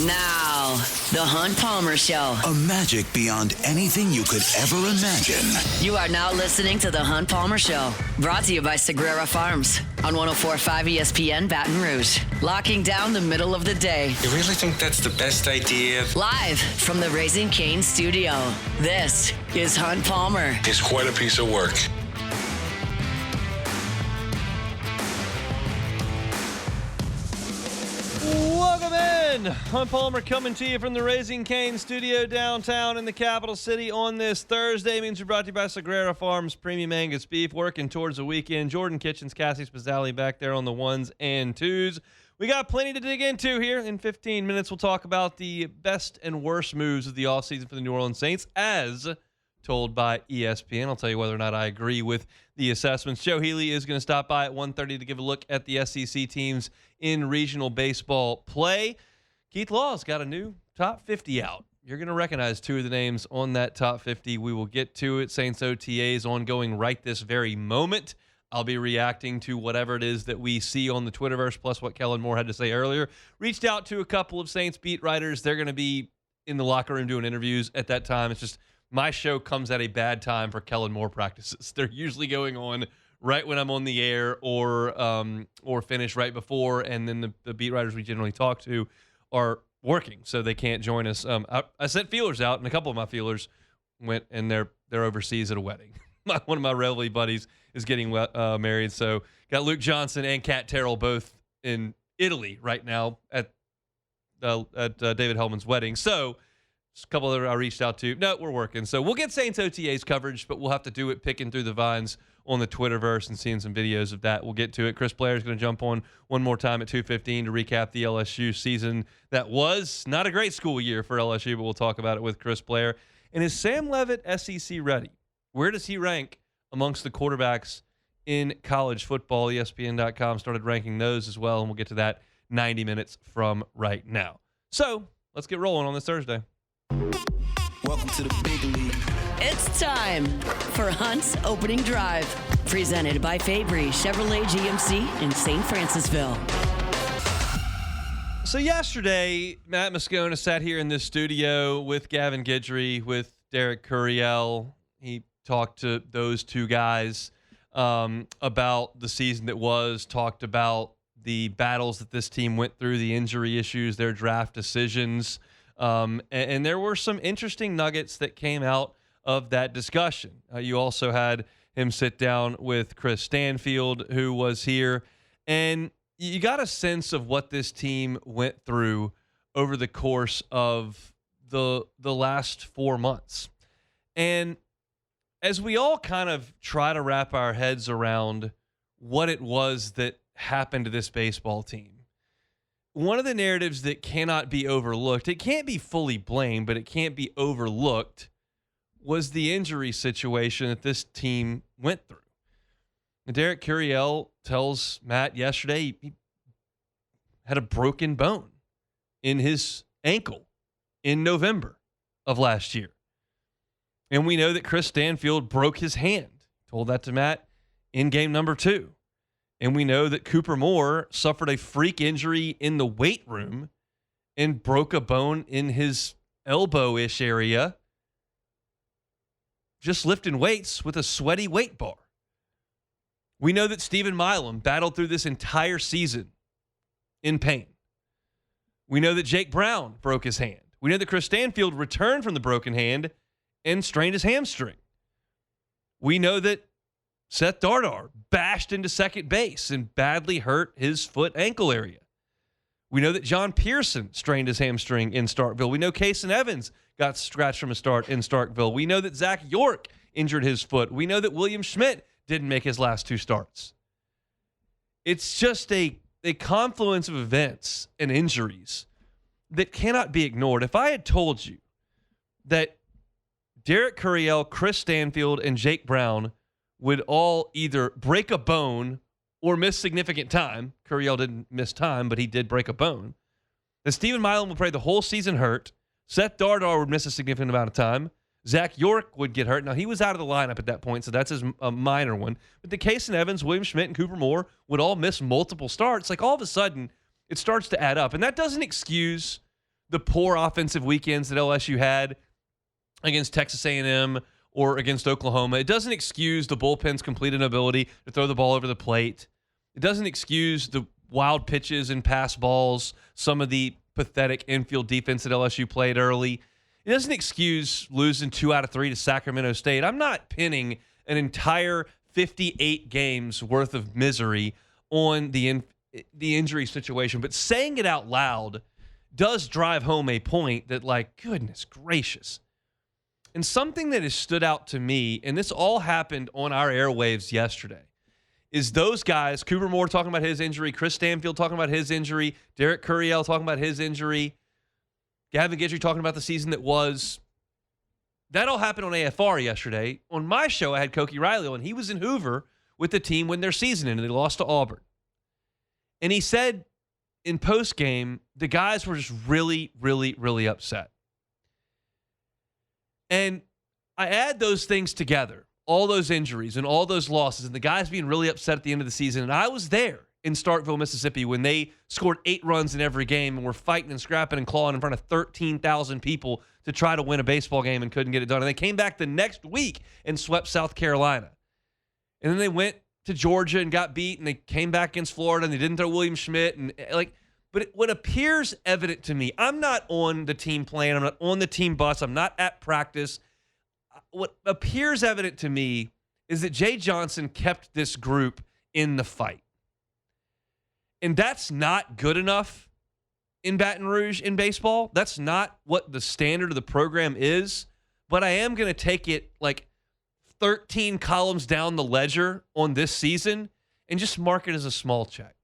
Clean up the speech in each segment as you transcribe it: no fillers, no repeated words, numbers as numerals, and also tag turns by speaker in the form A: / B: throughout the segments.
A: Now, the Hunt Palmer Show.
B: A magic beyond anything you could ever imagine.
A: You are now listening to the Hunt Palmer Show. Brought to you by Sagrera Farms on 104.5 ESPN Baton Rouge. Locking down the middle of the day.
C: You really think that's the best idea?
A: Live from the Raising Cane's studio. This is Hunt Palmer.
C: It's quite a piece of work.
D: Welcome in. Hunt Palmer coming to you from the Raising Cane studio downtown in the capital city on this Thursday. Means we're brought to you by Sagrera Farms Premium Angus Beef. Working towards the weekend. Jordan Kitchens, Cassie Spazzali back there on the ones and twos. We got plenty to dig into here. In 15 minutes, we'll talk about the best and worst moves of the offseason for the New Orleans Saints as told by ESPN. I'll tell you whether or not I agree with the assessments. Joe Healy is going to stop by at 1:30 to give a look at the SEC teams in regional baseball play. Keith Law's got a new top 50 out. You're going to recognize two of the names on that top 50. We will get to it. Saints OTAs ongoing right this very moment. I'll be reacting to whatever it is that we see on the Twitterverse, plus what Kellen Moore had to say earlier. Reached out to a couple of Saints beat writers. They're going to be in the locker room doing interviews at that time. It's just my show comes at a bad time for Kellen Moore practices. They're usually going on right when I'm on the air or finish right before, and then the beat writers we generally talk to are working, so they can't join us. I sent feelers out, and a couple of my feelers went, and they're overseas at a wedding. One of my Reveille buddies is getting married, so got Luke Johnson and Kat Terrell both in Italy right now at David Hellman's wedding. So a couple that I reached out to. No, we're working. So we'll get Saints OTAs coverage, but we'll have to do it picking through the vines on the Twitterverse and seeing some videos of that. We'll get to it. Chris Blair is going to jump on one more time at 2:15 to recap the LSU season. That was not a great school year for LSU, but we'll talk about it with Chris Blair. And is Sam Leavitt SEC ready? Where does he rank amongst the quarterbacks in college football? ESPN.com started ranking those as well, and we'll get to that 90 minutes from right now. So let's get rolling on this Thursday.
B: Welcome to the big league.
A: It's time for Hunt's Opening Drive. Presented by Fabry Chevrolet GMC in St. Francisville.
D: So yesterday, Matt Moscona sat here in this studio with Gavin Guidry, with Derek Curiel. He talked to those two guys about the season that was, talked about the battles that this team went through, the injury issues, their draft decisions. And there were some interesting nuggets that came out of that discussion. You also had him sit down with Chris Stanfield, who was here. And you got a sense of what this team went through over the course of the last 4 months. And as we all kind of try to wrap our heads around what it was that happened to this baseball team, one of the narratives that cannot be overlooked, it can't be fully blamed, but it can't be overlooked, was the injury situation that this team went through. Derek Curiel tells Matt yesterday he had a broken bone in his ankle in November of last year. And we know that Chris Stanfield broke his hand. Told that to Matt in game number 2. And we know that Cooper Moore suffered a freak injury in the weight room and broke a bone in his elbow-ish area just lifting weights with a sweaty weight bar. We know that Stephen Milam battled through this entire season in pain. We know that Jake Brown broke his hand. We know that Chris Stanfield returned from the broken hand and strained his hamstring. We know that Seth Dardar bashed into second base and badly hurt his foot ankle area. We know that John Pearson strained his hamstring in Starkville. We know Kason Evans got scratched from a start in Starkville. We know that Zach York injured his foot. We know that William Schmidt didn't make his last 2 starts. It's just a confluence of events and injuries that cannot be ignored. If I had told you that Derek Curiel, Chris Stanfield, and Jake Brown would all either break a bone or miss significant time. Curiel didn't miss time, but he did break a bone. That Stephen Milam would play the whole season hurt. Seth Dardar would miss a significant amount of time. Zach York would get hurt. Now, he was out of the lineup at that point, so that's a minor one. But the Kason Evans, William Schmidt, and Cooper Moore would all miss multiple starts. Like, all of a sudden, it starts to add up. And that doesn't excuse the poor offensive weekends that LSU had against Texas A&M or against Oklahoma. It doesn't excuse the bullpen's complete inability to throw the ball over the plate. It doesn't excuse the wild pitches and pass balls, some of the pathetic infield defense that LSU played early. It doesn't excuse losing 2 out of 3 to Sacramento State. I'm not pinning an entire 58 games worth of misery on the injury situation, but saying it out loud does drive home a point that, like, goodness gracious. And something that has stood out to me, and this all happened on our airwaves yesterday, is those guys, Cooper Moore talking about his injury, Chris Stanfield talking about his injury, Derek Curiel talking about his injury, Gavin Guidry talking about the season that was. That all happened on AFR yesterday. On my show, I had Koki Riley on. He was in Hoover with the team when their season ended. They lost to Auburn. And he said in postgame, the guys were just really, really, really upset. And I add those things together, all those injuries and all those losses, and the guys being really upset at the end of the season. And I was there in Starkville, Mississippi, when they scored 8 runs in every game and were fighting and scrapping and clawing in front of 13,000 people to try to win a baseball game and couldn't get it done. And they came back the next week and swept South Carolina. And then they went to Georgia and got beat, and they came back against Florida, and they didn't throw William Schmidt. But what appears evident to me, I'm not on the team plane, I'm not on the team bus, I'm not at practice. What appears evident to me is that Jay Johnson kept this group in the fight. And that's not good enough in Baton Rouge in baseball. That's not what the standard of the program is. But I am going to take it like 13 columns down the ledger on this season and just mark it as a small check.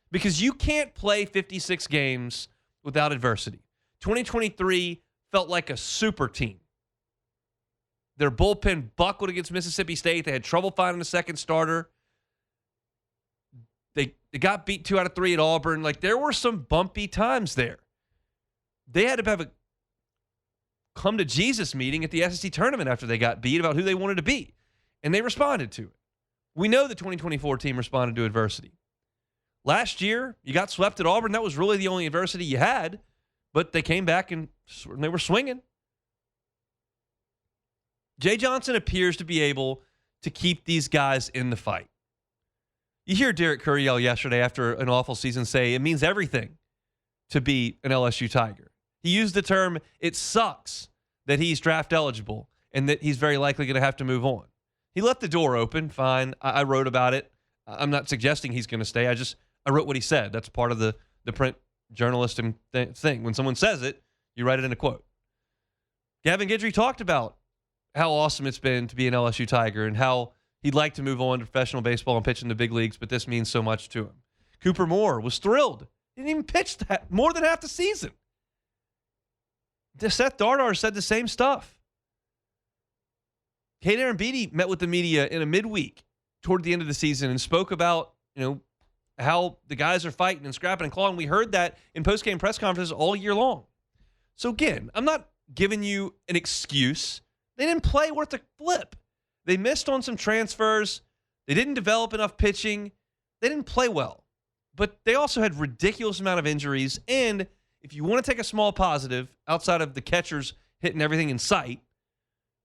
D: Because you can't play 56 games without adversity. 2023 felt like a super team. Their bullpen buckled against Mississippi State. They had trouble finding a second starter. They got beat 2 out of 3 at Auburn. Like, there were some bumpy times there. They had to have a come to Jesus meeting at the SEC tournament after they got beat about who they wanted to be. And they responded to it. We know the 2024 team responded to adversity. Last year, you got swept at Auburn. That was really the only adversity you had. But they came back and they were swinging. Jay Johnson appears to be able to keep these guys in the fight. You hear Derek Curiel yesterday after an awful season say it means everything to be an LSU Tiger. He used the term, it sucks that he's draft eligible and that he's very likely going to have to move on. He left the door open, fine. I wrote about it. I'm not suggesting he's going to stay. I wrote what he said. That's part of the print journalist thing. When someone says it, you write it in a quote. Gavin Guidry talked about how awesome it's been to be an LSU Tiger and how he'd like to move on to professional baseball and pitch in the big leagues, but this means so much to him. Cooper Moore was thrilled. He didn't even pitch more than half the season. Seth Dardar said the same stuff. Kate Aaron Beatty met with the media in a midweek toward the end of the season and spoke about, how the guys are fighting and scrapping and clawing. We heard that in post-game press conferences all year long. So again, I'm not giving you an excuse. They didn't play worth a flip. They missed on some transfers. They didn't develop enough pitching. They didn't play well. But they also had ridiculous amount of injuries. And if you want to take a small positive outside of the catchers hitting everything in sight,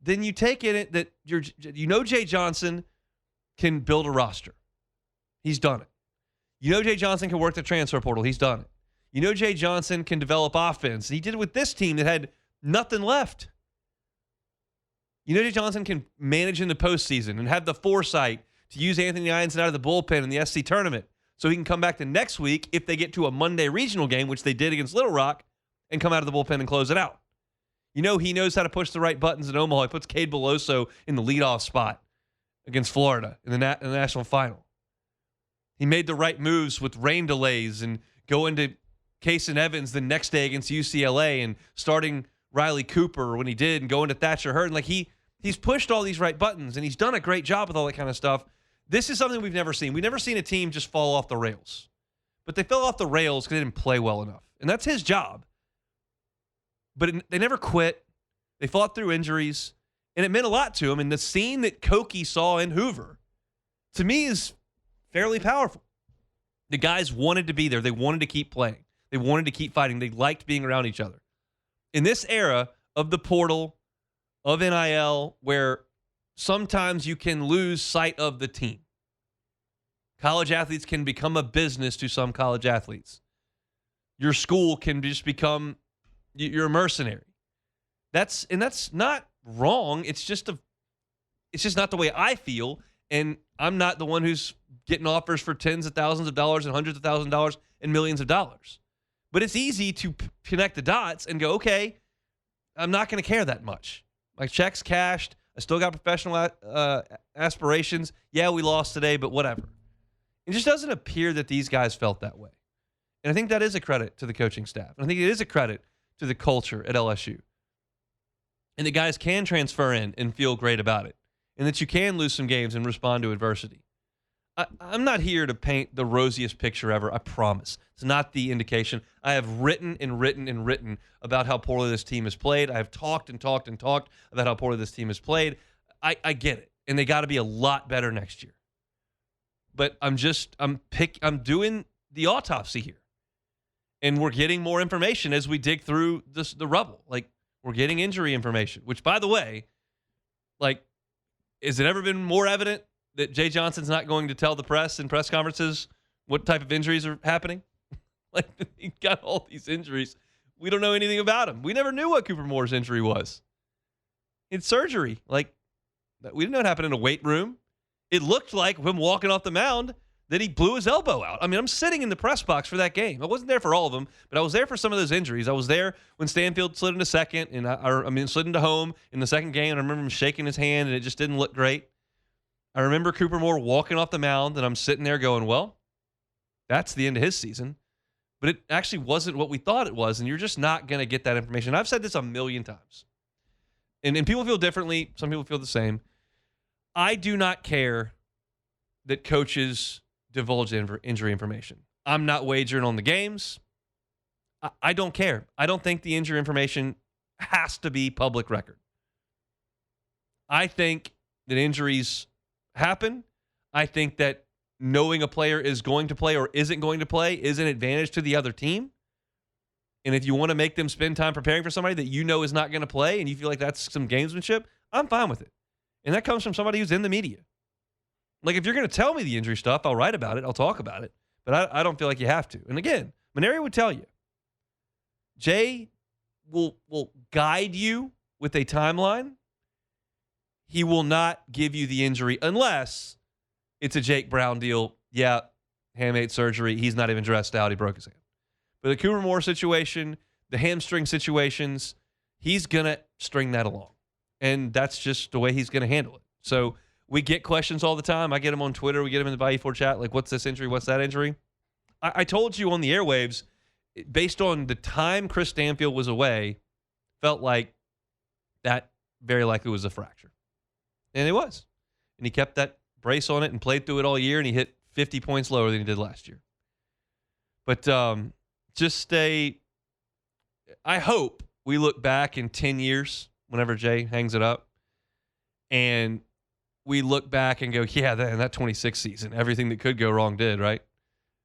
D: then you take it that Jay Johnson can build a roster. He's done it. Jay Johnson can work the transfer portal. He's done it. Jay Johnson can develop offense. He did it with this team that had nothing left. Jay Johnson can manage in the postseason and have the foresight to use Anthony Ianson out of the bullpen in the SC tournament so he can come back the next week if they get to a Monday regional game, which they did against Little Rock, and come out of the bullpen and close it out. He knows how to push the right buttons in Omaha. He puts Cade Beloso in the leadoff spot against Florida in the national final. He made the right moves with rain delays and going to Case and Evans the next day against UCLA and starting Riley Cooper when he did and going to Thatcher Hurd. Like he's pushed all these right buttons and he's done a great job with all that kind of stuff. This is something we've never seen. We've never seen a team just fall off the rails. But they fell off the rails because they didn't play well enough. And that's his job. But they never quit. They fought through injuries. And it meant a lot to him. And the scene that Koki saw in Hoover, to me, is fairly powerful. The guys wanted to be there. They wanted to keep playing. They wanted to keep fighting. They liked being around each other. In this era of the portal, of NIL, where sometimes you can lose sight of the team. College athletes can become a business to some college athletes. Your school can just become, you're a mercenary. That's not wrong. It's just not the way I feel. And I'm not the one who's getting offers for tens of thousands of dollars and hundreds of thousands of dollars and millions of dollars. But it's easy to connect the dots and go, okay, I'm not going to care that much. My check's cashed. I still got professional aspirations. Yeah, we lost today, but whatever. It just doesn't appear that these guys felt that way. And I think that is a credit to the coaching staff. And I think it is a credit to the culture at LSU. And the guys can transfer in and feel great about it. And that you can lose some games and respond to adversity. I'm not here to paint the rosiest picture ever, I promise. It's not the indication. I have written and written and written about how poorly this team has played. I have talked and talked and talked about how poorly this team has played. I get it. And they got to be a lot better next year. But I'm doing the autopsy here. And we're getting more information as we dig through the rubble. Like, we're getting injury information, which, by the way, like, has it ever been more evident that Jay Johnson's not going to tell the press in press conferences what type of injuries are happening? Like, he got all these injuries. We don't know anything about him. We never knew what Cooper Moore's injury was. It's surgery. Like, we didn't know what happened in a weight room. It looked like him walking off the mound that he blew his elbow out. I mean, I'm sitting in the press box for that game. I wasn't there for all of them, but I was there for some of those injuries. I was there when Stanfield slid into second, and slid into home in the second game, and I remember him shaking his hand, and it just didn't look great. I remember Cooper Moore walking off the mound, and I'm sitting there going, well, that's the end of his season. But it actually wasn't what we thought it was, and you're just not going to get that information. I've said this a million times. And people feel differently. Some people feel the same. I do not care that coaches divulge injury information. I'm not wagering on the games. I don't care. I don't think the injury information has to be public record. I think that injuries happen. I think that knowing a player is going to play or isn't going to play is an advantage to the other team. And if you want to make them spend time preparing for somebody that you know is not going to play and you feel like that's some gamesmanship, I'm fine with it. And that comes from somebody who's in the media. Like, if you're going to tell me the injury stuff, I'll write about it. I'll talk about it. But I don't feel like you have to. And again, Maneri would tell you, Jay will guide you with a timeline. He will not give you the injury unless it's a Jake Brown deal. Yeah, hamate surgery. He's not even dressed out. He broke his hand. But the Cooper Moore situation, the hamstring situations, he's going to string that along. And that's just the way he's going to handle it. So we get questions all the time. I get them on Twitter. We get them in the Bayou 4 chat. Like, what's this injury? What's that injury? I told you on the airwaves, based on the time Chris Stanfield was away, felt like that very likely was a fracture. And it was. And he kept that brace on it and played through it all year, and he hit 50 points lower than he did last year. But I hope we look back in 10 years, whenever Jay hangs it up, and we look back and go, yeah, that 26 season, everything that could go wrong did, right?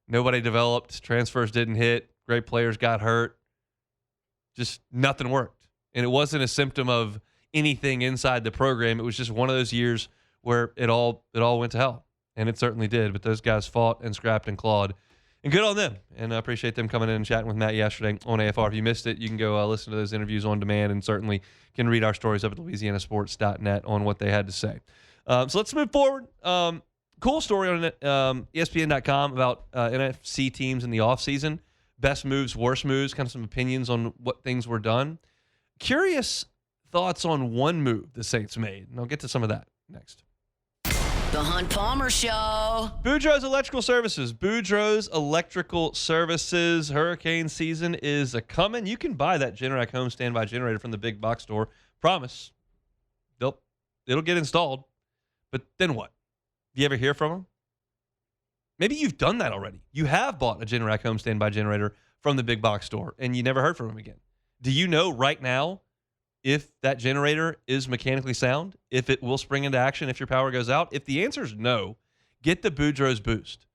D: Nobody developed. Transfers didn't hit. Great players got hurt. Just nothing worked. And it wasn't a symptom of anything inside the program. It was just one of those years where it all went to hell. And it certainly did. But those guys fought and scrapped and clawed. And good on them. And I appreciate them coming in and chatting with Matt yesterday on AFR. If you missed it, you can go listen to those interviews on demand and certainly can read our stories up at louisianasports.net on what they had to say. So let's move forward. Cool story on ESPN.com about NFC teams in the offseason. Best moves, worst moves, kind of some opinions on what things were done. Curious thoughts on one move the Saints made. And I'll get to some of that next.
A: The Hunt Palmer Show.
D: Boudreaux's Electrical Services. Boudreaux's Electrical Services. Hurricane season is a-coming. You can buy that Generac home standby generator from the big box store. Promise. It'll get installed. But then what? Do you ever hear from them? Maybe you've done that already. You have bought a Generac home standby generator from the big box store, and you never heard from them again. Do you know right now if that generator is mechanically sound, if it will spring into action if your power goes out? If the answer is no, get the Boudreaux's Boost.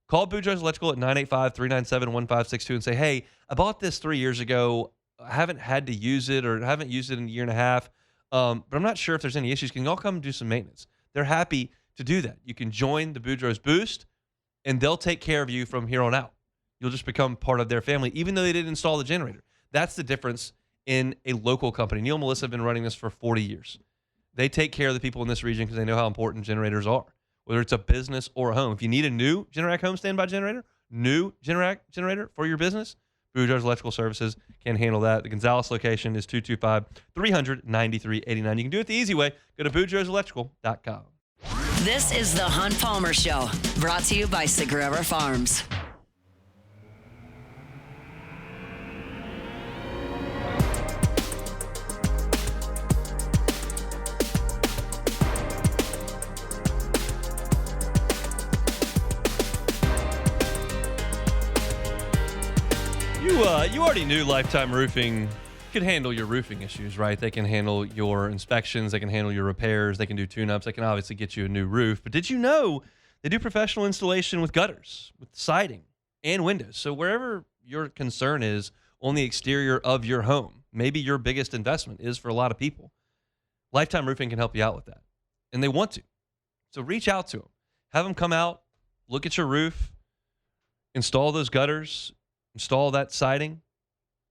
D: Call Boudreaux's Electrical at 985-397-1562 and say, hey, I bought this 3 years ago. I haven't had to use it or haven't used it in a year and a half, but I'm not sure if there's any issues. Can y'all come do some maintenance? They're happy to do that. You can join the Boudreaux's Boost, and they'll take care of you from here on out. You'll just become part of their family, even though they didn't install the generator. That's the difference in a local company. Neil and Melissa have been running this for 40 years. They take care of the people in this region because they know how important generators are, whether it's a business or a home. If you need a new Generac home standby generator, new Generac generator for your business, Boudreaux's Electrical Services can handle that. The Gonzales location is 225-300-9389. You can do it the easy way. Go to Boudreaux'Electrical.com.
A: This is the Hunt Palmer Show, brought to you by Sagrera Farms.
D: You already knew Lifetime Roofing could handle your roofing issues, right? They can handle your inspections. They can handle your repairs. They can do tune-ups. They can obviously get you a new roof. But did you know they do professional installation with gutters, with siding, and windows? So wherever your concern is on the exterior of your home, maybe your biggest investment is for a lot of people, Lifetime Roofing can help you out with that. And they want to. So reach out to them. Have them come out, look at your roof, install those gutters, install that siding,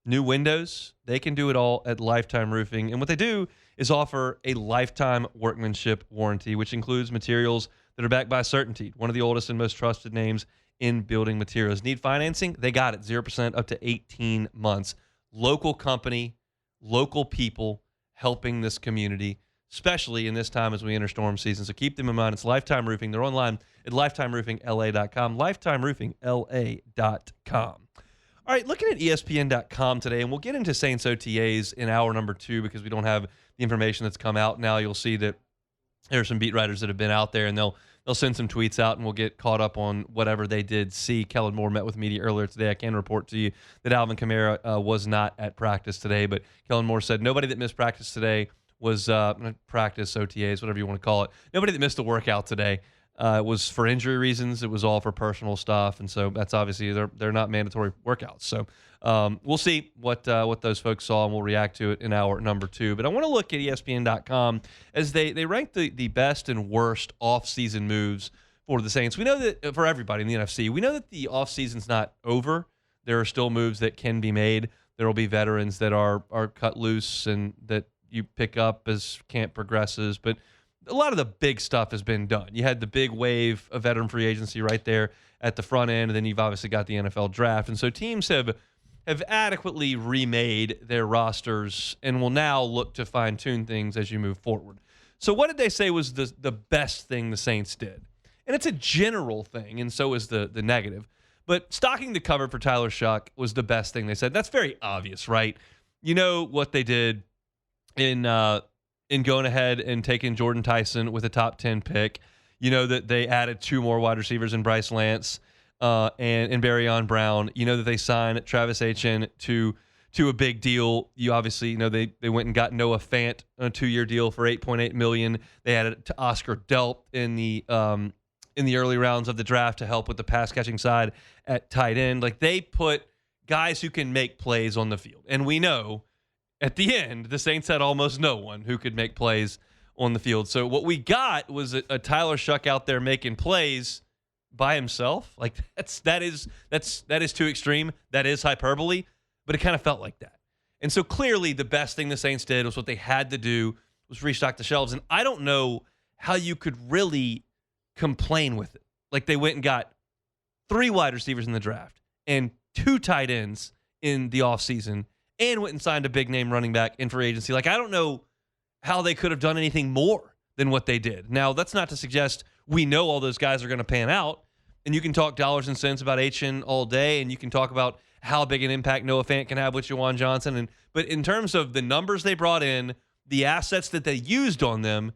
D: new windows. They can do it all at Lifetime Roofing. And what they do is offer a lifetime workmanship warranty, which includes materials that are backed by Certainty, one of the oldest and most trusted names in building materials. Need financing? They got it. 0% up to 18 months. Local company, local people helping this community, especially in this time as we enter storm season. So keep them in mind. It's Lifetime Roofing. They're online at lifetimeroofingla.com, lifetimeroofingla.com. All right, looking at ESPN.com today, and we'll get into Saints OTAs in hour number 2 because we don't have the information that's come out now. You'll see that there are some beat writers that have been out there, and they'll send some tweets out, and we'll get caught up on whatever they did see. Kellen Moore met with media earlier today. I can report to you that Alvin Kamara was not at practice today, but Kellen Moore said nobody that missed practice today was practice, OTAs, whatever you want to call it. Nobody that missed a workout today was for injury reasons. It was all for personal stuff, and so that's obviously they're not mandatory workouts. So we'll see what those folks saw, and we'll react to it in hour number 2. But I want to look at ESPN.com as they rank the best and worst offseason moves for the Saints. We know that for everybody in the NFC, we know that the offseason's not over. There are still moves that can be made. There will be veterans that are cut loose and that you pick up as camp progresses, but a lot of the big stuff has been done. You had the big wave of veteran free agency right there at the front end, and then you've obviously got the NFL draft. And so teams have adequately remade their rosters and will now look to fine-tune things as you move forward. So what did they say was the best thing the Saints did? And it's a general thing, and so is the negative. But stocking the cupboard for Tyler Shuck was the best thing they said. That's very obvious, right? You know what they did in going ahead and taking Jordan Tyson with a top 10 pick. You know that they added 2 more wide receivers in Bryce Lance and Barryon Brown. You know that they signed Travis Etienne to a big deal. You obviously know they went and got Noah Fant on a 2-year deal for $8.8 million. They added to Oscar Delp in the early rounds of the draft to help with the pass catching side at tight end. Like, they put guys who can make plays on the field, and we know at the end, the Saints had almost no one who could make plays on the field. So what we got was a Tyler Shuck out there making plays by himself. Like, that is too extreme. That is hyperbole, but it kind of felt like that. And so clearly the best thing the Saints did was what they had to do was restock the shelves. And I don't know how you could really complain with it. Like, they went and got 3 wide receivers in the draft and 2 tight ends in the offseason, and went and signed a big-name running back in free agency. Like, I don't know how they could have done anything more than what they did. Now, that's not to suggest we know all those guys are going to pan out, and you can talk dollars and cents about Etienne all day, and you can talk about how big an impact Noah Fant can have with Juwan Johnson. But in terms of the numbers they brought in, the assets that they used on them,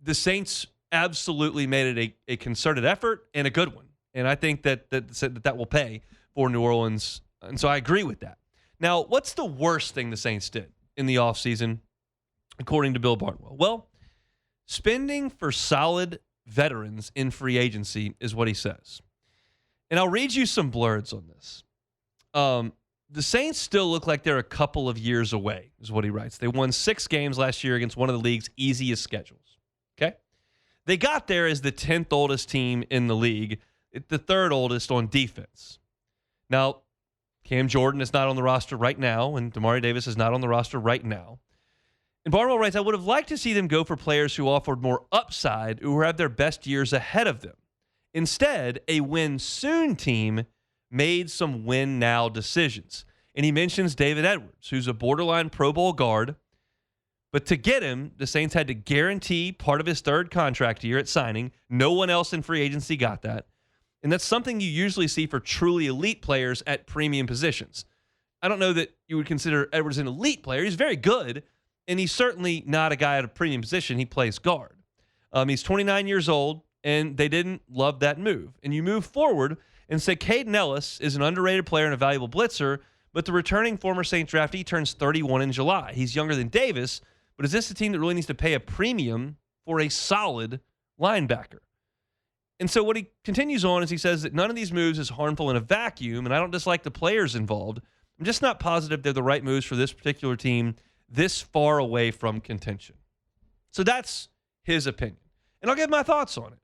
D: the Saints absolutely made it a concerted effort and a good one. And I think that will pay for New Orleans. And so I agree with that. Now, what's the worst thing the Saints did in the offseason, according to Bill Barnwell? Well, spending for solid veterans in free agency is what he says. And I'll read you some blurs on this. The Saints still look like they're a couple of years away, is what he writes. They won 6 games last year against one of the league's easiest schedules. Okay? They got there as the 10th oldest team in the league, the 3rd oldest on defense. Now, Cam Jordan is not on the roster right now, and Damari Davis is not on the roster right now. And Barnwell writes, I would have liked to see them go for players who offered more upside, who have their best years ahead of them. Instead, a win-soon team made some win-now decisions. And he mentions David Edwards, who's a borderline Pro Bowl guard. But to get him, the Saints had to guarantee part of his 3rd contract year at signing. No one else in free agency got that. And that's something you usually see for truly elite players at premium positions. I don't know that you would consider Edwards an elite player. He's very good, and he's certainly not a guy at a premium position. He plays guard. He's 29 years old, and they didn't love that move. And you move forward and say Caden Ellis is an underrated player and a valuable blitzer, but the returning former Saints draftee turns 31 in July. He's younger than Davis, but is this a team that really needs to pay a premium for a solid linebacker? And so what he continues on is he says that none of these moves is harmful in a vacuum, and I don't dislike the players involved. I'm just not positive they're the right moves for this particular team this far away from contention. So that's his opinion. And I'll give my thoughts on it.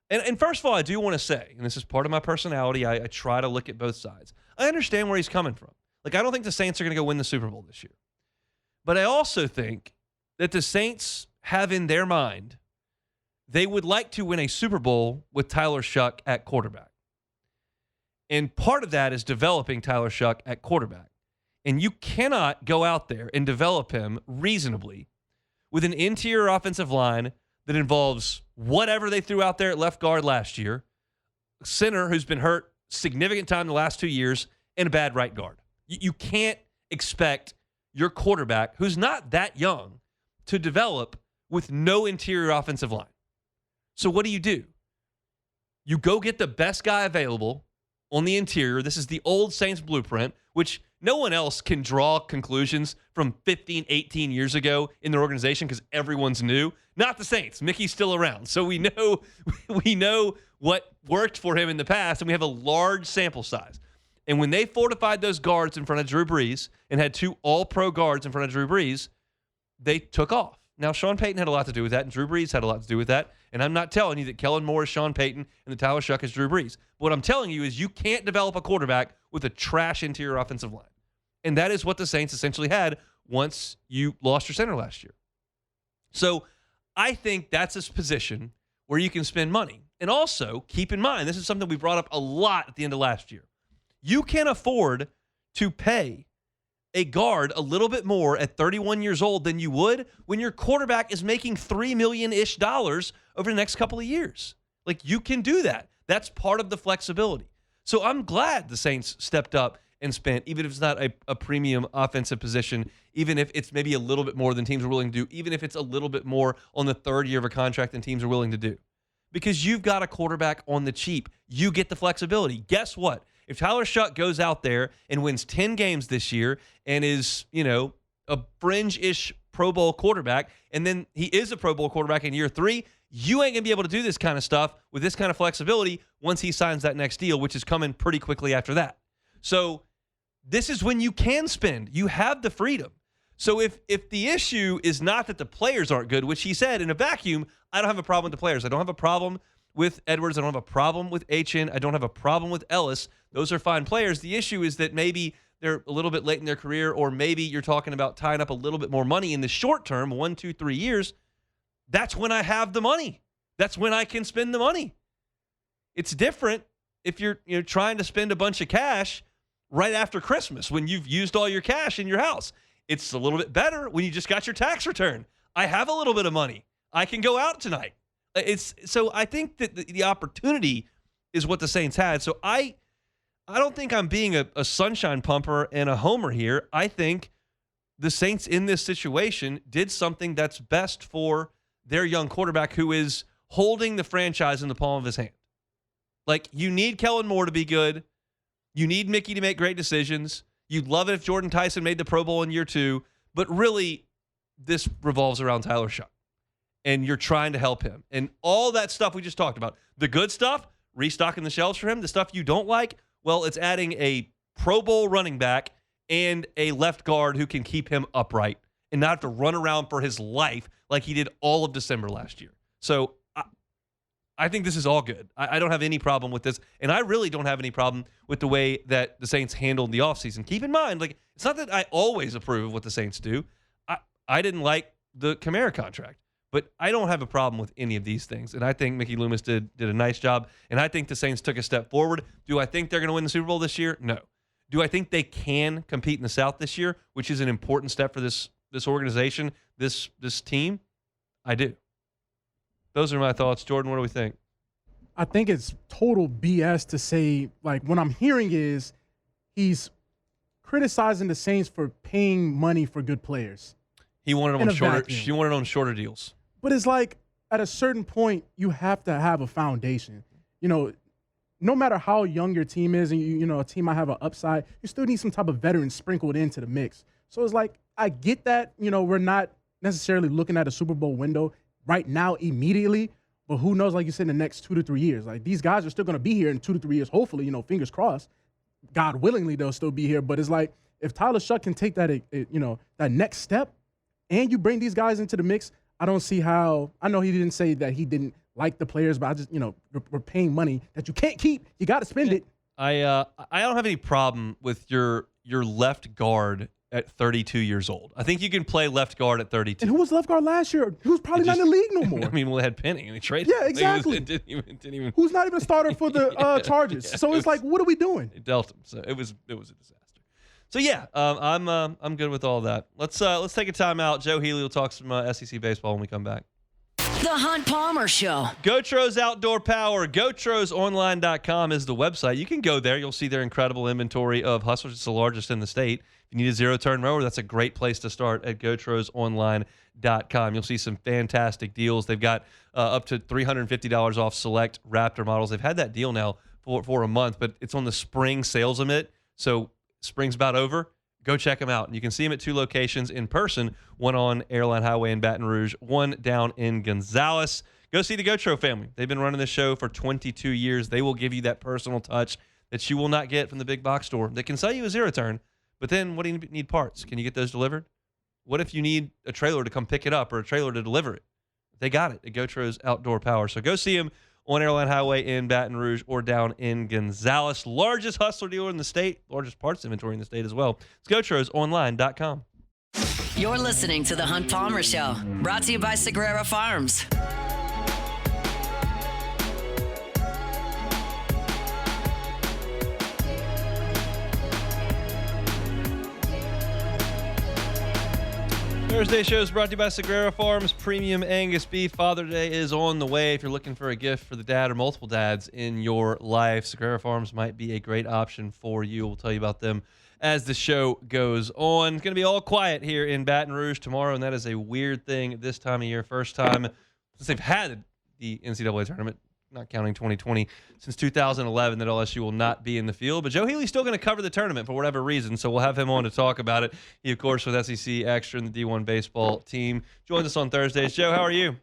D: And first of all, I do want to say, and this is part of my personality, I try to look at both sides. I understand where he's coming from. Like, I don't think the Saints are going to go win the Super Bowl this year. But I also think that the Saints have in their mind they would like to win a Super Bowl with Tyler Shuck at quarterback. And part of that is developing Tyler Shuck at quarterback. And you cannot go out there and develop him reasonably with an interior offensive line that involves whatever they threw out there at left guard last year, a center who's been hurt significant time the last 2 years, and a bad right guard. You can't expect your quarterback, who's not that young, to develop with no interior offensive line. So what do? You go get the best guy available on the interior. This is the old Saints blueprint, which no one else can draw conclusions from 15, 18 years ago in their organization because everyone's new. Not the Saints. Mickey's still around. So we know what worked for him in the past, and we have a large sample size. And when they fortified those guards in front of Drew Brees and had 2 all-pro guards in front of Drew Brees, they took off. Now, Sean Payton had a lot to do with that, and Drew Brees had a lot to do with that. And I'm not telling you that Kellen Moore is Sean Payton and that Tyler Shuck is Drew Brees. What I'm telling you is you can't develop a quarterback with a trash interior offensive line. And that is what the Saints essentially had once you lost your center last year. So I think that's a position where you can spend money. And also, keep in mind, this is something we brought up a lot at the end of last year. You can afford to pay a guard a little bit more at 31 years old than you would when your quarterback is making $3 million-ish over the next couple of years. Like, you can do that. That's part of the flexibility. So I'm glad the Saints stepped up and spent, even if it's not a premium offensive position, even if it's maybe a little bit more than teams are willing to do, even if it's a little bit more on the 3rd year of a contract than teams are willing to do. Because you've got a quarterback on the cheap. You get the flexibility. Guess what? If Tyler Shuck goes out there and wins 10 games this year and is, a fringe-ish Pro Bowl quarterback, and then he is a Pro Bowl quarterback in year 3, you ain't going to be able to do this kind of stuff with this kind of flexibility once he signs that next deal, which is coming pretty quickly after that. So this is when you can spend. You have the freedom. So if the issue is not that the players aren't good, which he said in a vacuum, I don't have a problem with the players. I don't have a problem with Edwards. I don't have a problem with H.N. I don't have a problem with Ellis. Those are fine players. The issue is that maybe they're a little bit late in their career, or maybe you're talking about tying up a little bit more money in the short term, 1, 2, 3 years. That's when I have the money. That's when I can spend the money. It's different if you're trying to spend a bunch of cash right after Christmas when you've used all your cash in your house. It's a little bit better when you just got your tax return. I have a little bit of money. I can go out tonight. So I think that the opportunity is what the Saints had. So I don't think I'm being a sunshine pumper and a homer here. I think the Saints in this situation did something that's best for their young quarterback who is holding the franchise in the palm of his hand. Like, you need Kellen Moore to be good. You need Mickey to make great decisions. You'd love it if Jordan Tyson made the Pro Bowl in year 2. But really, this revolves around Tyler Shuck. And you're trying to help him. And all that stuff we just talked about, the good stuff restocking the shelves for him. The stuff you don't like, well, it's adding a Pro Bowl running back and a left guard who can keep him upright and not have to run around for his life like he did all of December last year. So I think this is all good. I don't have any problem with this, and I really don't have any problem with the way that the Saints handled the offseason. Keep in mind, like, it's not that I always approve of what the Saints do. I didn't like the Kamara contract, but I don't have a problem with any of these things, and I think Mickey Loomis did a nice job, and I think the Saints took a step forward. Do I think they're going to win the Super Bowl this year? No. Do I think they can compete in the South this year, which is an important step for this organization, this team? I do. Those are my thoughts. Jordan, what do we think?
E: I think it's total BS to say, like, what I'm hearing is he's criticizing the Saints for paying money for good players.
D: He wanted them on shorter deals.
E: But it's like, at a certain point, you have to have a foundation. You know, no matter how young your team is, and you know, a team might have an upside, you still need some type of veteran sprinkled into the mix. So it's like, I get that, you know, we're not necessarily looking at a Super Bowl window right now immediately, but who knows, like you said, in the next 2 to 3 years. Like, these guys are still going to be here in 2 to 3 years, hopefully, you know, fingers crossed. God willingly, they'll still be here. But it's like, if Tyler Shuck can take that, you know, that next step, and you bring these guys into the mix, I don't see how. I know he didn't say that he didn't like the players, but I just, you know, we're paying money that you can't keep. You got to spend it.
D: I don't have any problem with your left guard at 32 years old. I think you can play left guard at 32.
E: And who was left guard last year? Who's probably not in the league no more.
D: I mean, we had Penny and he traded.
E: Yeah, exactly.
D: It didn't even.
E: Who's not even a starter for the Chargers?
D: Yeah,
E: so it's like, what are we doing?
D: It dealt him. So it was a disaster. So yeah, I'm good with all that. Let's take a timeout. Joe Healy will talk some SEC baseball when we come back.
A: The Hunt Palmer Show.
D: Gotros Outdoor Power. GoTrosOnline.com is the website. You can go there. You'll see their incredible inventory of hustlers. It's the largest in the state. If you need a zero-turn mower, that's a great place to start at GoTrosOnline.com. You'll see some fantastic deals. They've got up to $350 off select Raptor models. They've had that deal now for a month, but it's on the spring sales limit. So spring's about over. Go check them out. And you can see them at 2 locations in person, one on Airline Highway in Baton Rouge, one down in Gonzales. Go see the Gotro family. They've been running this show for 22 years. They will give you that personal touch that you will not get from the big box store. They can sell you a zero turn, but then what do you need parts? Can you get those delivered? What if you need a trailer to come pick it up or a trailer to deliver it? They got it at Gotro's Outdoor Power. So go see them on Airline Highway in Baton Rouge or down in Gonzales. Largest hustler dealer in the state, largest parts inventory in the state as well. It's GoTrosOnline.com.
A: You're listening to The Hunt Palmer Show, brought to you by Sagrera Farms.
D: Thursday show is brought to you by Sagrera Farms Premium Angus Beef. Father's Day is on the way. If you're looking for a gift for the dad or multiple dads in your life, Sagrera Farms might be a great option for you. We'll tell you about them as the show goes on. It's going to be all quiet here in Baton Rouge tomorrow, and that is a weird thing at this time of year. First time since they've had the NCAA tournament, not counting 2020, since 2011 that LSU will not be in the field. But Joe Healy's still going to cover the tournament for whatever reason, so we'll have him on to talk about it. He, of course, with SEC Extra and the D1 baseball team. Joins us on Thursdays. Joe, how are you?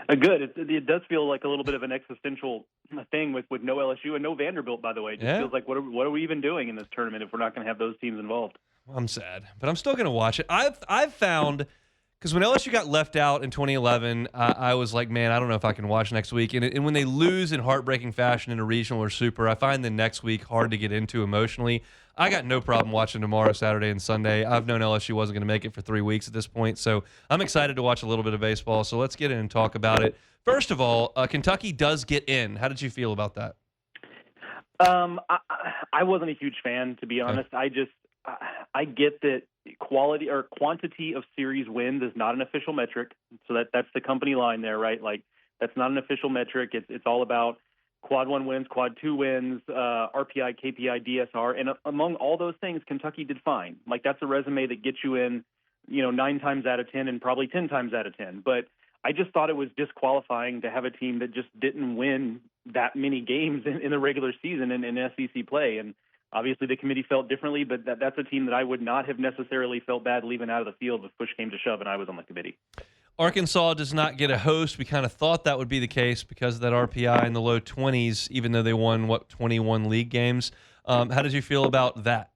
F: Good. It does feel like a little bit of an existential thing with no LSU and no Vanderbilt, by the way. It just feels like, what are we even doing in this tournament if we're not going to have those teams involved?
D: I'm sad, but I'm still going to watch it. I've found... Because when LSU got left out in 2011, I was like, man, I don't know if I can watch next week. And when they lose in heartbreaking fashion in a regional or super, I find the next week hard to get into emotionally. I got no problem watching tomorrow, Saturday, and Sunday. I've known LSU wasn't going to make it for 3 weeks at this point, so I'm excited to watch a little bit of baseball. So let's get in and talk about it. First of all, Kentucky does get in. How did you feel about that?
F: I wasn't a huge fan, to be honest. I get that quality or quantity of series wins is not an official metric. So that's the company line there, right? Like, that's not an official metric. It's all about quad 1 wins, quad 2 wins, RPI, KPI, DSR. And among all those things, Kentucky did fine. Like, that's a resume that gets you in, 9 times out of 10 and probably 10 times out of 10. But I just thought it was disqualifying to have a team that just didn't win that many games in the regular season in SEC play. And obviously the committee felt differently, but that's a team that I would not have necessarily felt bad leaving out of the field if push came to shove and I was on the committee.
D: Arkansas does not get a host. We kind of thought that would be the case because of that RPI in the low 20s, even though they won, 21 league games. How did you feel about that?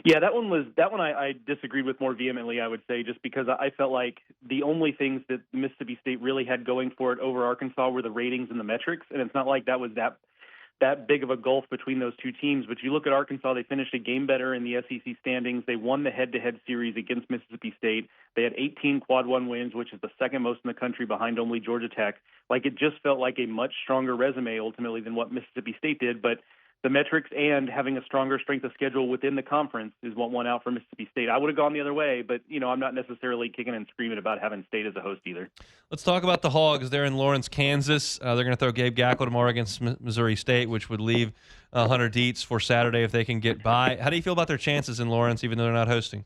F: Yeah, that one I disagreed with more vehemently, I would say, just because I felt like the only things that Mississippi State really had going for it over Arkansas were the ratings and the metrics, and it's not like that was that big of a gulf between those two teams. But you look at Arkansas, they finished a game better in the SEC standings. They won the head-to-head series against Mississippi State. They had 18 quad one wins, which is the second most in the country behind only Georgia Tech. Like, it just felt like a much stronger resume ultimately than what Mississippi State did. But the metrics and having a stronger strength of schedule within the conference is what won out for Mississippi State. I would have gone the other way, but, I'm not necessarily kicking and screaming about having State as a host either.
D: Let's talk about the Hogs. They're in Lawrence, Kansas. They're going to throw Gabe Gackle tomorrow against Missouri State, which would leave Hunter Dietz for Saturday if they can get by. How do you feel about their chances in Lawrence, even though they're not hosting?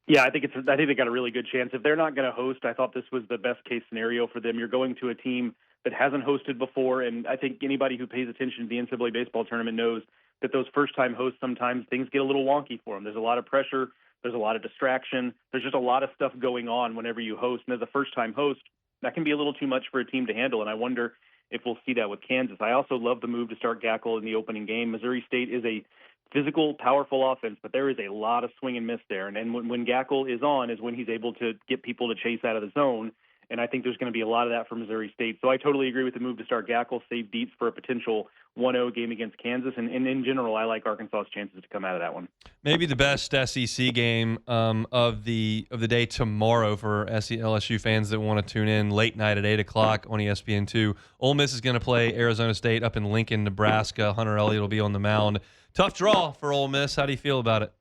F: Yeah, I think they got a really good chance. If they're not going to host, I thought this was the best case scenario for them. You're going to a team that hasn't hosted before, and I think anybody who pays attention to the NCAA baseball tournament knows that those first-time hosts, sometimes things get a little wonky for them. There's a lot of pressure. There's a lot of distraction. There's just a lot of stuff going on whenever you host. And as a first-time host, that can be a little too much for a team to handle, and I wonder if we'll see that with Kansas. I also love the move to start Gackle in the opening game. Missouri State is a physical, powerful offense, but there is a lot of swing and miss there. And when Gackle is on is when he's able to get people to chase out of the zone. And I think there's going to be a lot of that for Missouri State. So I totally agree with the move to start Gackle, save Dietz for a potential 1-0 game against Kansas. And in general, I like Arkansas's chances to come out of that one.
D: Maybe the best SEC game of the day tomorrow for LSU fans that want to tune in late night at 8 o'clock on ESPN2. Ole Miss is going to play Arizona State up in Lincoln, Nebraska. Hunter Elliott will be on the mound. Tough draw for Ole Miss. How do you feel about it?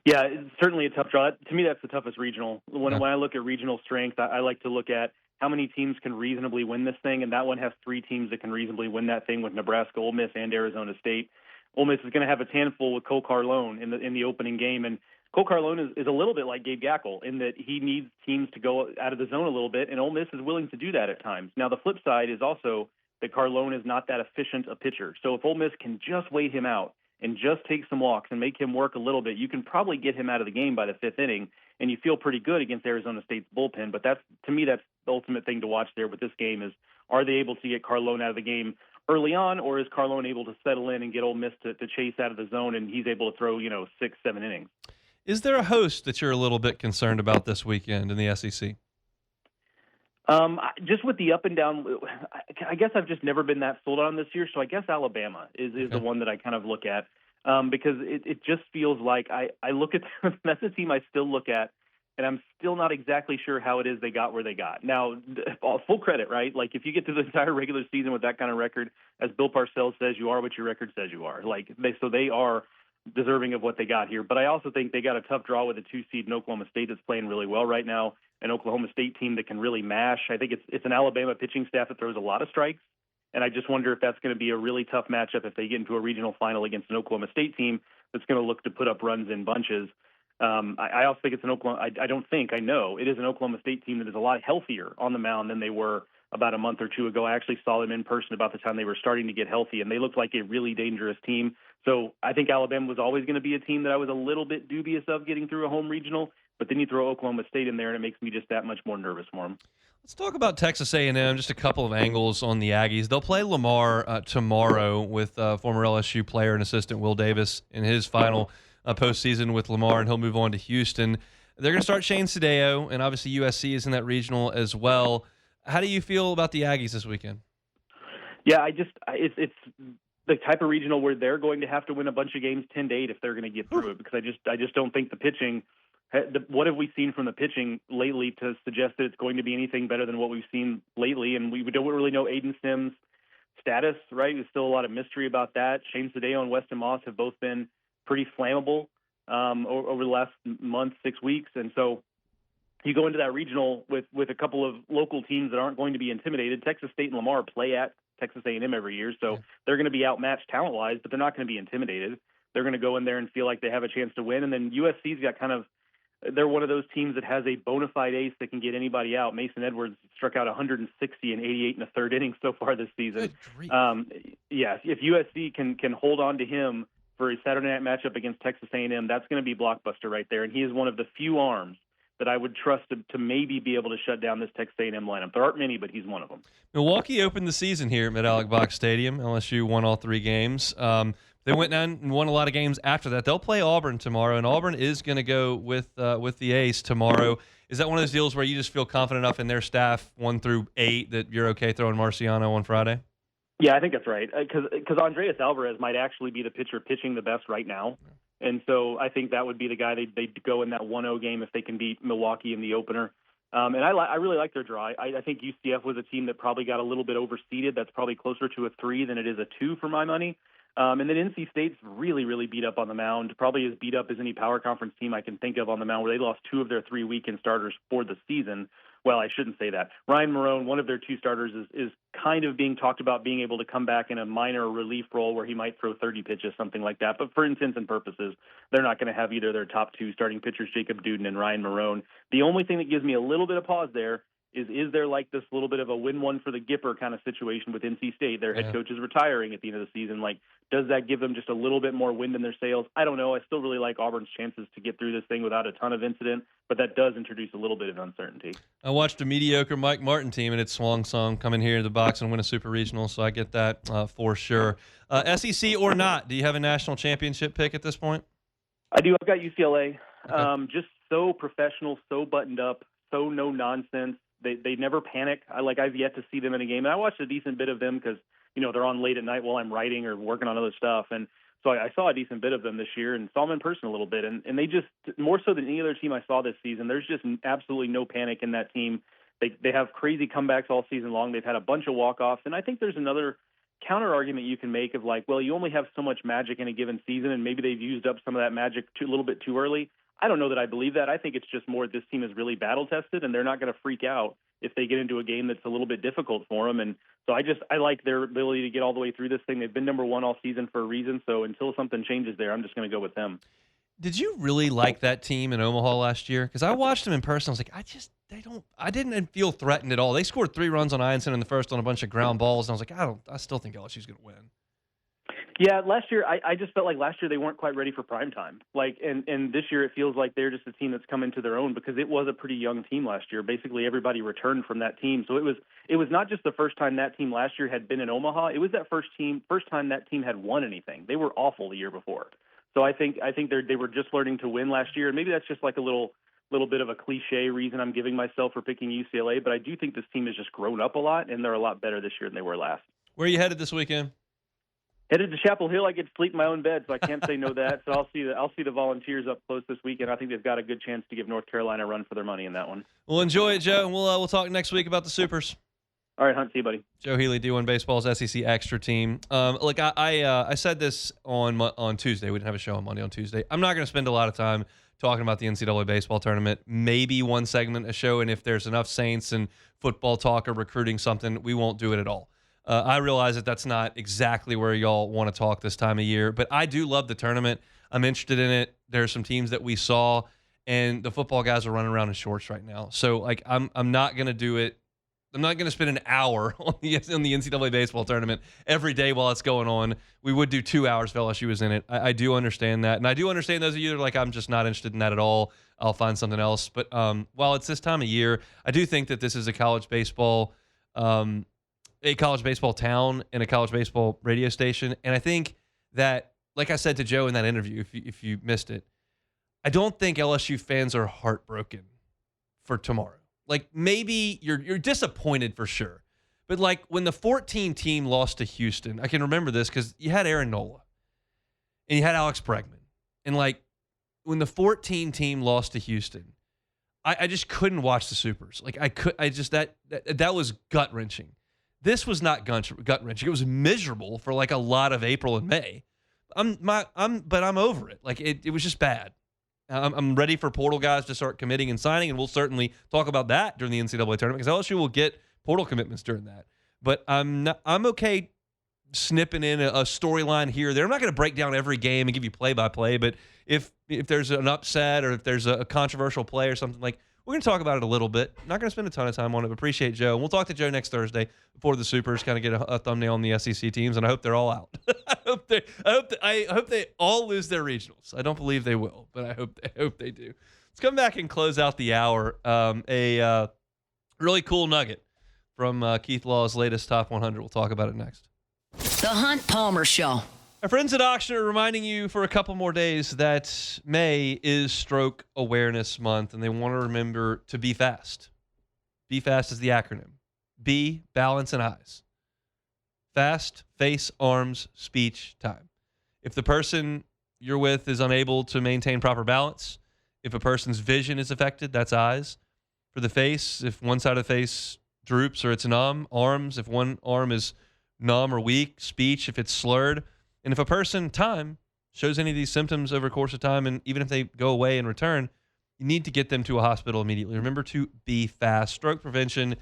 F: Yeah, it's certainly a tough draw. To me, that's the toughest regional. When I look at regional strength, I like to look at how many teams can reasonably win this thing, and that one has three teams that can reasonably win that thing with Nebraska, Ole Miss, and Arizona State. Ole Miss is going to have a handful with Cole Carlone in the opening game, and Cole Carlone is a little bit like Gabe Gackle in that he needs teams to go out of the zone a little bit, and Ole Miss is willing to do that at times. Now, the flip side is also that Carlone is not that efficient a pitcher. So if Ole Miss can just wait him out and just take some walks and make him work a little bit, you can probably get him out of the game by the fifth inning, and you feel pretty good against Arizona State's bullpen. But to me, that's the ultimate thing to watch there with this game is, are they able to get Carlone out of the game early on, or is Carlone able to settle in and get Ole Miss to chase out of the zone, and he's able to throw 6, 7 innings?
D: Is there a host that you're a little bit concerned about this weekend in the SEC?
F: Just with the up and down, I guess I've just never been that sold on this year. So I guess Alabama is the one that I kind of look at because it just feels like I look at that's a team I still look at, and I'm still not exactly sure how it is they got where they got. Now, full credit, right? Like if you get to the entire regular season with that kind of record, as Bill Parcells says, you are what your record says you are. So they are deserving of what they got here. But I also think they got a tough draw with a 2 seed in Oklahoma State that's playing really well right now. An Oklahoma State team that can really mash. I think it's an Alabama pitching staff that throws a lot of strikes, and I just wonder if that's going to be a really tough matchup if they get into a regional final against an Oklahoma State team that's going to look to put up runs in bunches. I also think it's an Oklahoma. I know it is an Oklahoma State team that is a lot healthier on the mound than they were about a month or two ago. I actually saw them in person about the time they were starting to get healthy, and they looked like a really dangerous team. So I think Alabama was always going to be a team that I was a little bit dubious of getting through a home regional. But then you throw Oklahoma State in there, and it makes me just that much more nervous for them.
D: Let's talk about Texas A&M, just a couple of angles on the Aggies. They'll play Lamar tomorrow with former LSU player and assistant Will Davis in his final postseason with Lamar, and he'll move on to Houston. They're going to start Shane Sadeo, and obviously USC is in that regional as well. How do you feel about the Aggies this weekend?
F: Yeah, it's the type of regional where they're going to have to win a bunch of games 10-8 if they're going to get through it, because I just don't think the pitching – what have we seen from the pitching lately to suggest that it's going to be anything better than what we've seen lately? And we don't really know Aiden Sims' status, right? There's still a lot of mystery about that. Shane Sadeo and Weston Moss have both been pretty flammable over the last month, 6 weeks. And so you go into that regional with a couple of local teams that aren't going to be intimidated. Texas State and Lamar play at Texas A&M every year, so they're going to be outmatched talent-wise, but they're not going to be intimidated. They're going to go in there and feel like they have a chance to win. And then USC's got they're one of those teams that has a bona fide ace that can get anybody out. Mason Edwards struck out 160 and 88 in the third inning so far this season. If USC can hold on to him for a Saturday night matchup against Texas A&M, that's going to be blockbuster right there. And he is one of the few arms that I would trust to maybe be able to shut down this Texas A&M lineup. There aren't many, but he's one of them.
D: Milwaukee opened the season here at Mid-Alec Box Stadium. LSU won all 3 games. They went down and won a lot of games after that. They'll play Auburn tomorrow, and Auburn is going to go with the Ace tomorrow. Is that one of those deals where you just feel confident enough in their staff 1 through 8 that you're okay throwing Marciano on Friday?
F: Yeah, I think that's right. Because Andreas Alvarez might actually be the pitcher pitching the best right now. And so I think that would be the guy they'd go in that 1-0 game if they can beat Milwaukee in the opener. And I really like their draw. I think UCF was a team that probably got a little bit overseeded. That's probably closer to a 3 than it is a 2 for my money. And then NC State's really, really beat up on the mound, probably as beat up as any power conference team I can think of on the mound, where they lost 2 of their 3 weekend starters for the season. Well, I shouldn't say that. Ryan Marone, one of their 2 starters, is kind of being talked about being able to come back in a minor relief role where he might throw 30 pitches, something like that. But for intents and purposes, they're not going to have either their top 2 starting pitchers, Jacob Duden and Ryan Marone. The only thing that gives me a little bit of pause there is there like this little bit of a win one for the Gipper kind of situation with NC State? Their head coach is retiring at the end of the season. Like, does that give them just a little bit more wind in their sails? I don't know. I still really like Auburn's chances to get through this thing without a ton of incident, but that does introduce a little bit of uncertainty.
D: I watched a mediocre Mike Martin team, and it's Swang Song come in here to the box and win a super regional, so I get that for sure. SEC or not, do you have a national championship pick at this point?
F: I do. I've got UCLA.
D: Okay.
F: Just so professional, so buttoned up, so no nonsense. They never panic. I've yet to see them in a game. And I watched a decent bit of them because, they're on late at night while I'm writing or working on other stuff. And so I saw a decent bit of them this year and saw them in person a little bit. And they just, more so than any other team I saw this season, there's just absolutely no panic in that team. They have crazy comebacks all season long. They've had a bunch of walk-offs. And I think there's another counter argument you can make of you only have so much magic in a given season, and maybe they've used up some of that magic a little bit too early. I don't know that I believe that. I think it's just more this team is really battle-tested, and they're not going to freak out if they get into a game that's a little bit difficult for them. And so I like their ability to get all the way through this thing. They've been number 1 all season for a reason, so until something changes there, I'm just going to go with them.
D: Did you really like that team in Omaha last year? Because I watched them in person. I was like, I didn't feel threatened at all. They scored 3 runs on Ianson in the first on a bunch of ground balls, and I was like, I still think LSU's going to win.
F: Yeah, last year I just felt like last year they weren't quite ready for prime time. And this year it feels like they're just a team that's come into their own because it was a pretty young team last year. Basically everybody returned from that team. So it was not just the first time that team last year had been in Omaha. It was that first time that team had won anything. They were awful the year before. So I think they were just learning to win last year. And maybe that's just like a little bit of a cliche reason I'm giving myself for picking UCLA, but I do think this team has just grown up a lot and they're a lot better this year than they were last.
D: Where are you headed this weekend?
F: Headed to Chapel Hill. I get to sleep in my own bed, so I can't say no to that. So I'll see the Volunteers up close this weekend. I think they've got a good chance to give North Carolina a run for their money in that one.
D: Well, enjoy it, Joe, and we'll talk next week about the Supers.
F: All right, Hunt, see you, buddy.
D: Joe Healy, D1 Baseball's SEC Extra Team. I said this on Tuesday. We didn't have a show on Monday. On Tuesday, I'm not going to spend a lot of time talking about the NCAA baseball tournament. Maybe one segment a show, and if there's enough Saints and football talk or recruiting something, we won't do it at all. I realize that that's not exactly where y'all want to talk this time of year, but I do love the tournament. I'm interested in it. There are some teams that we saw, and the football guys are running around in shorts right now. So, I'm not going to do it. I'm not going to spend an hour on the NCAA baseball tournament every day while it's going on. We would do 2 hours if LSU was in it. I do understand that, and I do understand those of you that are like, I'm just not interested in that at all. I'll find something else. But while it's this time of year, I do think that this is a college baseball town and a college baseball radio station. And I think that, like I said to Joe in that interview, if you missed it, I don't think LSU fans are heartbroken for tomorrow. Maybe you're disappointed for sure. But when the 14 team lost to Houston, I can remember this because you had Aaron Nola and you had Alex Bregman. And when the 14 team lost to Houston, I just couldn't watch the Supers. That was gut wrenching. This was not gut wrenching. It was miserable for a lot of April and May. But I'm over it. It was just bad. I'm ready for portal guys to start committing and signing, and we'll certainly talk about that during the NCAA tournament because LSU will get portal commitments during that. But I'm okay snipping in a storyline here or there. I'm not going to break down every game and give you play-by-play, but if there's an upset or if there's a controversial play or something, we're going to talk about it a little bit. Not going to spend a ton of time on it, but appreciate Joe. And we'll talk to Joe next Thursday before the Supers kind of get a thumbnail on the SEC teams, and I hope they're all out. I hope they all lose their regionals. I don't believe they will, but I hope they do. Let's come back and close out the hour. A really cool nugget from Keith Law's latest Top 100. We'll talk about it next.
A: The Hunt Palmer Show.
D: Our friends at Auction are reminding you for a couple more days that May is Stroke Awareness Month, and they want to remember to be fast. Be fast is the acronym. B, balance and eyes. Fast, face, arms, speech, time. If the person you're with is unable to maintain proper balance, if a person's vision is affected, that's eyes. For the face, if one side of the face droops or it's numb, arms, if one arm is numb or weak, speech, if it's slurred. And if a person, time, shows any of these symptoms over a course of time, and even if they go away and return, you need to get them to a hospital immediately. Remember to be fast. Stroke prevention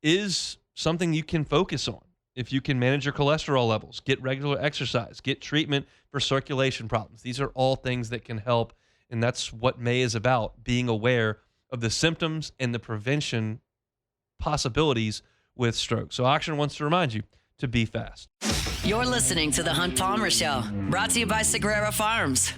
D: is something you can focus on. If you can manage your cholesterol levels, get regular exercise, get treatment for circulation problems. These are all things that can help, and that's what May is about, being aware of the symptoms and the prevention possibilities with stroke. So Auction wants to remind you to be fast.
A: You're listening to The Hunt Palmer Show, brought to you by Sagrera Farms.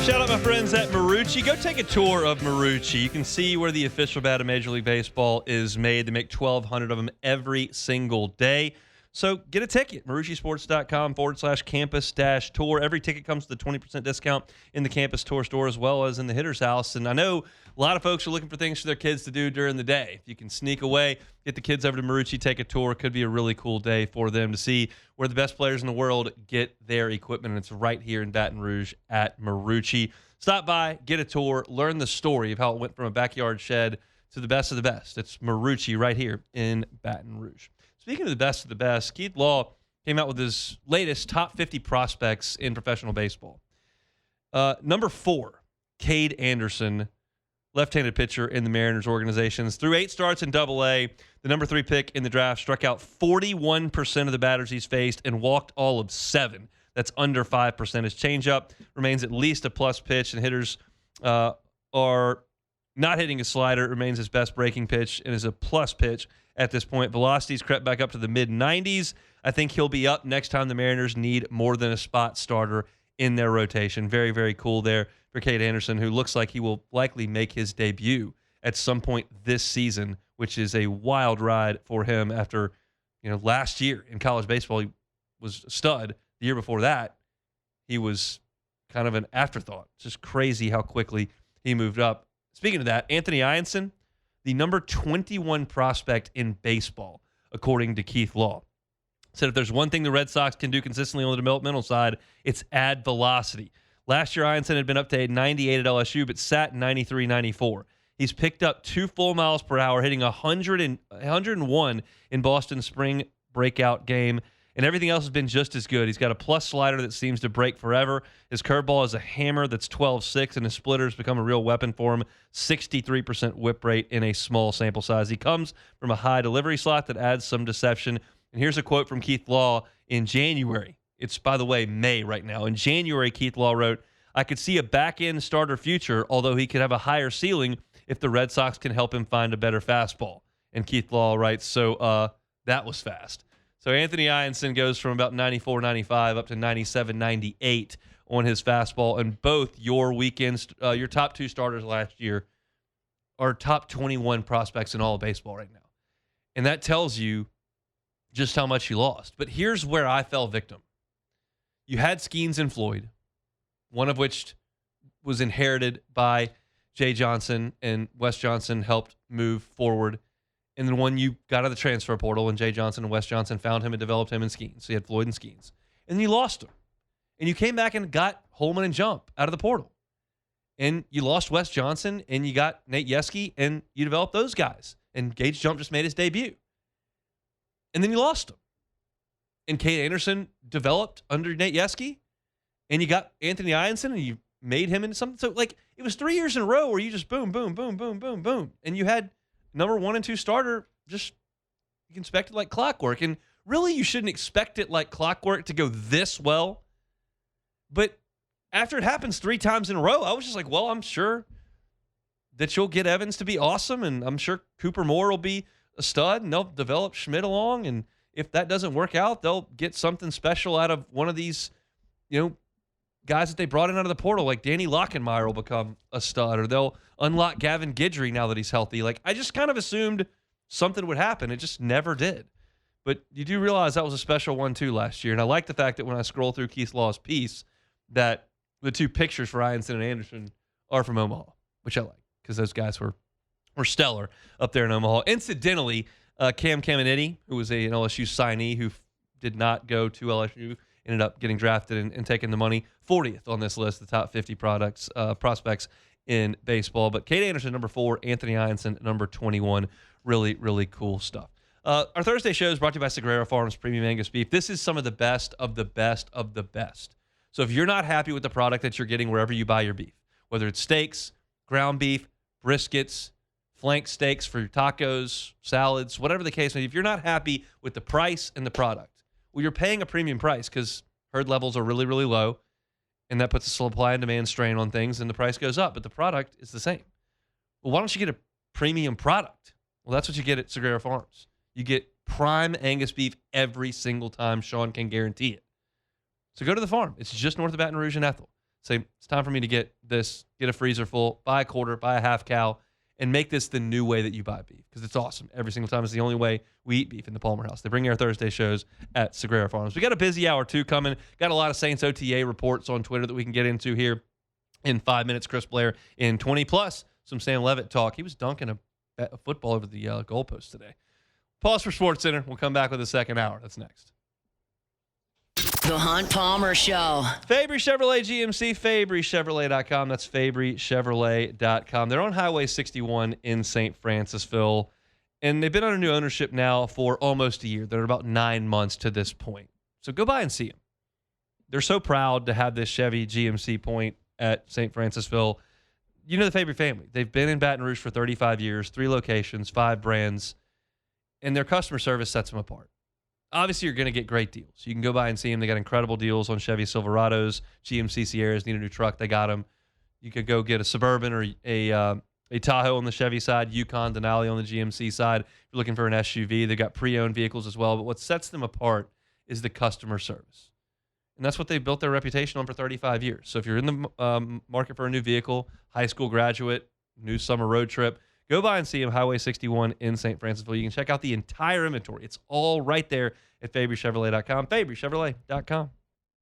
D: Shout out my friends at Marucci. Go take a tour of Marucci. You can see where the official bat of Major League Baseball is made. They make 1,200 of them every single day. So get a ticket, maruccisports.com/campus-tour. Every ticket comes with a 20% discount in the Campus Tour store as well as in the Hitter's House. And I know a lot of folks are looking for things for their kids to do during the day. If you can sneak away, get the kids over to Marucci, take a tour. It could be a really cool day for them to see where the best players in the world get their equipment. And it's right here in Baton Rouge at Marucci. Stop by, get a tour, learn the story of how it went from a backyard shed to the best of the best. It's Marucci right here in Baton Rouge. Speaking of the best of the best, Keith Law came out with his latest top 50 prospects in professional baseball. Number 4, Cade Anderson, left-handed pitcher in the Mariners organizations. Through 8 starts in Double-A, the number 3 pick in the draft, struck out 41% of the batters he's faced and walked all of 7. That's under 5%. His changeup remains at least a plus pitch, and hitters are not hitting a slider. It remains his best breaking pitch and is a plus pitch at this point. Velocity's crept back up to the mid-90s. I think he'll be up next time the Mariners need more than a spot starter in their rotation. Very, very cool there for Cade Anderson, who looks like he will likely make his debut at some point this season, which is a wild ride for him after, last year in college baseball, he was a stud. The year before that, he was kind of an afterthought. It's just crazy how quickly he moved up. Speaking of that, Anthony Ianson, the number 21 prospect in baseball, according to Keith Law, said if there's one thing the Red Sox can do consistently on the developmental side, it's add velocity. Last year, Ianson had been up to 98 at LSU, but sat 93, 94. He's picked up 2 full miles per hour, hitting 101 in Boston's spring breakout game, and everything else has been just as good. He's got a plus slider that seems to break forever. His curveball is a hammer that's 12.6, and his splitter has become a real weapon for him. 63% whip rate in a small sample size. He comes from a high delivery slot that adds some deception. And here's a quote from Keith Law in January. It's, by the way, May right now. In January, Keith Law wrote, I could see a back-end starter future, although he could have a higher ceiling if the Red Sox can help him find a better fastball. And Keith Law writes, so that was fast. So Anthony Ianson goes from about 94, 95 up to 97, 98 on his fastball. And both your your top 2 starters last year are top 21 prospects in all of baseball right now. And that tells you just how much you lost. But here's where I fell victim. You had Skeens and Floyd, one of which was inherited by Jay Johnson, and Wes Johnson helped move forward. And then one you got out of the transfer portal, and Jay Johnson and Wes Johnson found him and developed him in Skeens. So you had Floyd and Skeens. And then you lost him. And you came back and got Holman and Jump out of the portal. And you lost Wes Johnson, and you got Nate Yeskie, and you developed those guys. And Gage Jump just made his debut. And then you lost him. And Cade Anderson developed under Nate Yeskie, and you got Anthony Ianson, and you made him into something. So, it was 3 years in a row where you just boom, boom, boom, boom, boom, boom. And you had number 1 and 2 starter, just you can expect it like clockwork. And really, you shouldn't expect it like clockwork to go this well. But after it happens 3 times in a row, I was just like, well, I'm sure that you'll get Evans to be awesome, and I'm sure Cooper Moore will be a stud, and they'll develop Schmidt along, and if that doesn't work out, they'll get something special out of one of these, guys that they brought in out of the portal, like Danny Lockenmeyer will become a stud, or they'll unlock Gavin Guidry now that he's healthy. Like, I just kind of assumed something would happen. It just never did. But you do realize that was a special 1-2 last year, and I like the fact that when I scroll through Keith Law's piece, that the 2 pictures for Ryanson and Anderson are from Omaha, which I like, because those guys were stellar up there in Omaha. Incidentally, Cam Caminiti, who was an LSU signee who did not go to LSU, ended up getting drafted and taking the money, 40th on this list, the top 50 prospects in baseball. But Cade Anderson, number 4, Anthony Ianson, number 21. Really, really cool stuff. Our Thursday show is brought to you by Sagrera Farms Premium Angus Beef. This is some of the best of the best of the best. So if you're not happy with the product that you're getting wherever you buy your beef, whether it's steaks, ground beef, briskets, flank steaks for your tacos, salads, whatever the case may be, if you're not happy with the price and the product, well, you're paying a premium price because herd levels are really, really low, and that puts a supply and demand strain on things, and the price goes up, but the product is the same. Well, why don't you get a premium product? Well, that's what you get at Sagrera Farms. You get prime Angus beef every single time. Sean can guarantee it. So go to the farm. It's just north of Baton Rouge and Ethel. Say, it's time for me to get this, get a freezer full, buy a quarter, buy a half cow, and make this the new way that you buy beef, because it's awesome. Every single time. It's the only way we eat beef in the Palmer House. They bring you our Thursday shows at Sagrera Farms. We got a busy hour 2 coming. Got a lot of Saints OTA reports on Twitter that we can get into here in 5 minutes. Chris Blair in 20, plus some Sam Levitt talk. He was dunking a football over the goalpost today. Pause for Sports Center. We'll come back with the second hour. That's next.
A: The Hunt Palmer Show.
D: Fabry Chevrolet GMC, FabryChevrolet.com. That's FabryChevrolet.com. They're on Highway 61 in St. Francisville, and they've been under new ownership now for almost a year. They're about 9 months to this point. So go by and see them. They're so proud to have this Chevy GMC point at St. Francisville. You know the Fabry family. They've been in Baton Rouge for 35 years, 3 locations, 5 brands, and their customer service sets them apart. Obviously, you're going to get great deals. You can go by and see them. They got incredible deals on Chevy Silverados, GMC Sierras. Need a new truck, they got them. You could go get a Suburban or a Tahoe on the Chevy side, Yukon, Denali on the GMC side. If you're looking for an SUV, they got pre-owned vehicles as well. But what sets them apart is the customer service. And that's what they've built their reputation on for 35 years. So if you're in the market for a new vehicle, high school graduate, new summer road trip, go by and see them, Highway 61 in St. Francisville. You can check out the entire inventory. It's all right there at FabryChevrolet.com, FabryChevrolet.com.